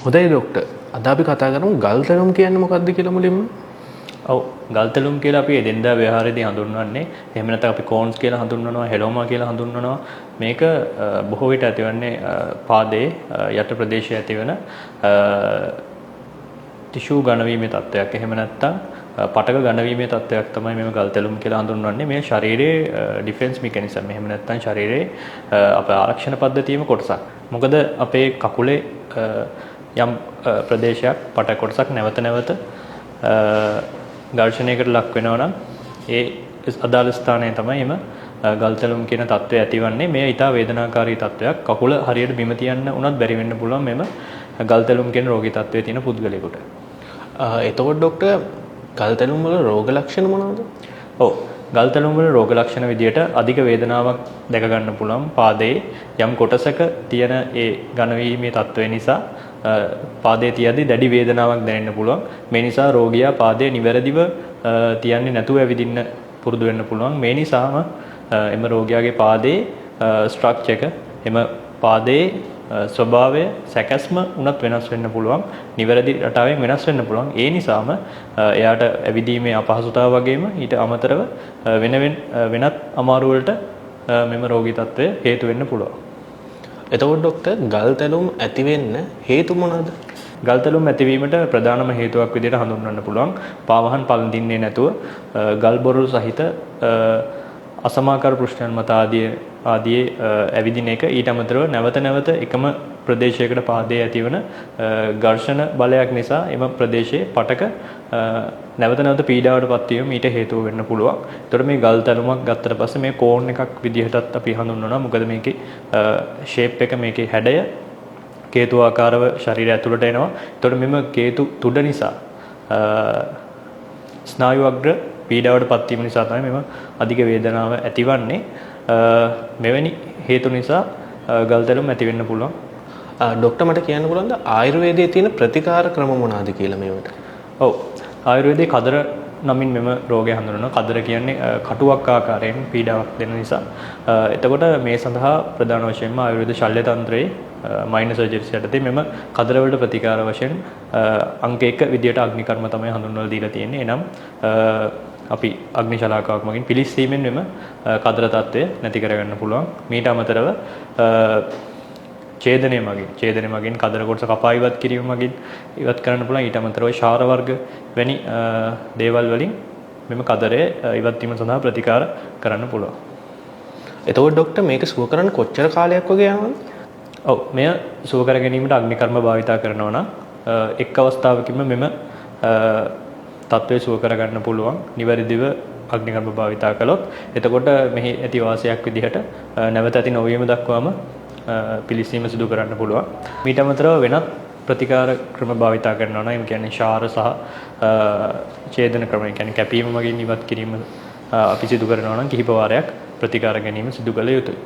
හොඳයි ડોක්ටර්. අද අපි කතා කරමු ගල් තැලුම් කියන්නේ මොකක්ද කියලා මුලින්ම. ඔව් ගල් තැලුම් කියලා අපි එදිනදා ව්‍යවහාරයේදී හඳුන්වන්නේ. එහෙම නැත්නම් අපි කෝන්ස් කියලා හඳුන්වනවා, හෙලෝමා කියලා හඳුන්වනවා. මේක බොහෝ විට ඇතිවන්නේ පාදයේ යට ප්‍රදේශයේ ඇතිවන ටිෂු ඝනවීමේ තත්ත්වයක්. එහෙම නැත්නම් පටක ඝනවීමේ තත්ත්වයක් තමයි මේ ගල් තැලුම් කියලා හඳුන්වන්නේ. මේ ශරීරයේ ඩිෆෙන්ස් මෙකැනිසම්. එහෙම නැත්නම් ශරීරයේ අපේ ආරක්ෂණ පද්ධතියේම කොටසක්. මොකද අපේ කකුලේ යම් ප්‍රදේශයක් පට කොටසක් නැවත නැවත ඝර්ෂණයකට ලක් වෙනවා නම් ඒ අදාළ ස්ථානයේ තමයි එම ගල් තැලුම් කියන තත්ත්වය ඇතිවන්නේ. මේ ඊටා වේදනාකාරී තත්ත්වයක්. කකුල හරියට බිම තියන්න උනත් බැරි වෙන්න පුළුවන් මෙම ගල් තැලුම් කියන රෝගී තත්ත්වයේ තියෙන පුද්ගලයෙකුට. එතකොට ડોක්ටර් ගල් තැලුම් වල රෝග ලක්ෂණ මොනවද? ඔව් ගල් තැලුම් වල රෝග ලක්ෂණ විදියට අධික වේදනාවක් දැක ගන්න පුළුවන්. පාදයේ යම් කොටසක තියෙන ඒ ඝන වීමේ තත්ත්වය නිසා පාදයේ තියදී දැඩි වේදනාවක් දැනෙන්න පුළුවන්. මේ නිසා රෝගියා පාදයේ නිවැරදිව තියන්නේ නැතුව ඇවිදින්න පුරුදු වෙන්න පුළුවන්. මේ නිසාම එම රෝගියාගේ පාදයේ ස්ට්‍රක්චර් එක එම පාදයේ ස්වභාවය සැකස්ම උනත් වෙනස් වෙන්න පුළුවන්. නිවැරදි රටාවෙන් වෙනස් වෙන්න පුළුවන්. ඒ නිසාම එයාට ඇවිදීමේ අපහසුතාව වගේම ඊට අමතරව වෙනත් අමාරු වලට මෙම රෝගී තත්ත්වය හේතු වෙන්න පුළුවන්. එතකොට ડોක්ටර් ගල් තැලුම් ඇති වෙන්න හේතු මොනවාද? ගල් තැලුම් ඇතිවීමට ප්‍රධානම හේතුවක් විදිහට හඳුන්වන්න පුළුවන් පාවහන් පළඳින්නේ නැතුව ගල් බොරළු සහිත අසමාකාර පෘෂ්ඨයන් මත ආදී ඇවිදින එක. ඊට අමතරව නැවත නැවත එකම ප්‍රදේශයකට පාදයේ ඇතිවන ඝර්ෂණ බලයක් නිසා එම ප්‍රදේශයේ පටක නැවත නැවත පීඩාවට පත්වීම ඊට හේතුව වෙන්න පුළුවන්. ඒතකොට මේ ගල් තැලුමක් ගත්තට පස්සේ මේ කෝන් එකක් විදිහටත් අපි හඳුන්වනවා. මොකද මේකේ ෂේප් එක මේකේ හැඩය කේතු ආකාරව ශරීරය ඇතුළට එනවා. ඒතකොට මෙම කේතු තුඩ නිසා ස්නායු අග්‍ර පීඩාවට පත්වීම නිසා තමයි මෙම අධික වේදනාව ඇතිවන්නේ. මෙවැනි හේතු නිසා ගල් තැලුම් ඇති වෙන්න පුළුවන්. ડોක්ටර් මට කියන්න පුළුවන්ද ආයුර්වේදයේ තියෙන ප්‍රතිකාර ක්‍රම මොනවාද කියලා මේවට? ඔව් ආයුර්වේදයේ කදර නමින් මෙම රෝගය හඳුන්වනවා. කදර කියන්නේ කටුවක් ආකාරයෙන් පීඩාවක් දෙන නිසා. එතකොට මේ සඳහා ප්‍රධාන වශයෙන්ම ආයුර්වේද ශල්‍ය තන්ත්‍රයේ මයිනර් සර්ජරිස් යටතේ මෙම කදර වලට ප්‍රතිකාර වශයෙන් අංක 1 විදියට අග්නි කර්ම තමයි හඳුන්වලා දීලා තියෙන්නේ. එනම් අපි අග්නි ශලාකාවක් මගින් පිළිස්සීමෙන් මෙම කදර තත්ත්වය නැති කරගන්න පුළුවන්. මීට අමතරව ඡේදනය මගින් කදර කොටස කපා ඉවත් කිරීම මගින් ඉවත් කරන්න පුළුවන්. ඊට අමතරව ශාර වර්ග වැනි දේවල් වලින් මෙම කදරය ඉවත් වීම සඳහා ප්‍රතිකාර කරන්න පුළුවන්. එතකොට ડોක්ටර් මේක සුව කරන්න කොච්චර කාලයක් වගේ යනවද? ඔව් මෙය සුව කර ගැනීමට අග්නි කර්ම භාවිතා කරනවා නම් එක් අවස්ථාවකින්ම මෙම තත්ත්වය සුව කරගන්න පුළුවන්. නිවැරදිව අග්නි කර්ම භාවිතා කළොත් එතකොට මෙහි ඇති වාසියක් විදිහට නැවත ඇති නොවීම දක්වාම පිළිස්සීම සිදු කරන්න පුළුවන්. මීට අමතරව වෙනත් ප්‍රතිකාර ක්‍රම භාවිතා කරනවා නම් ඒ කියන්නේ ශාර සහ ඡේදන ක්‍රම, ඒ කියන්නේ කැපීම මගින් ඉවත් කිරීම අපි සිදු කරනවා නම් කිහිප වාරයක් ප්‍රතිකාර ගැනීම සිදු කළ යුතුයි.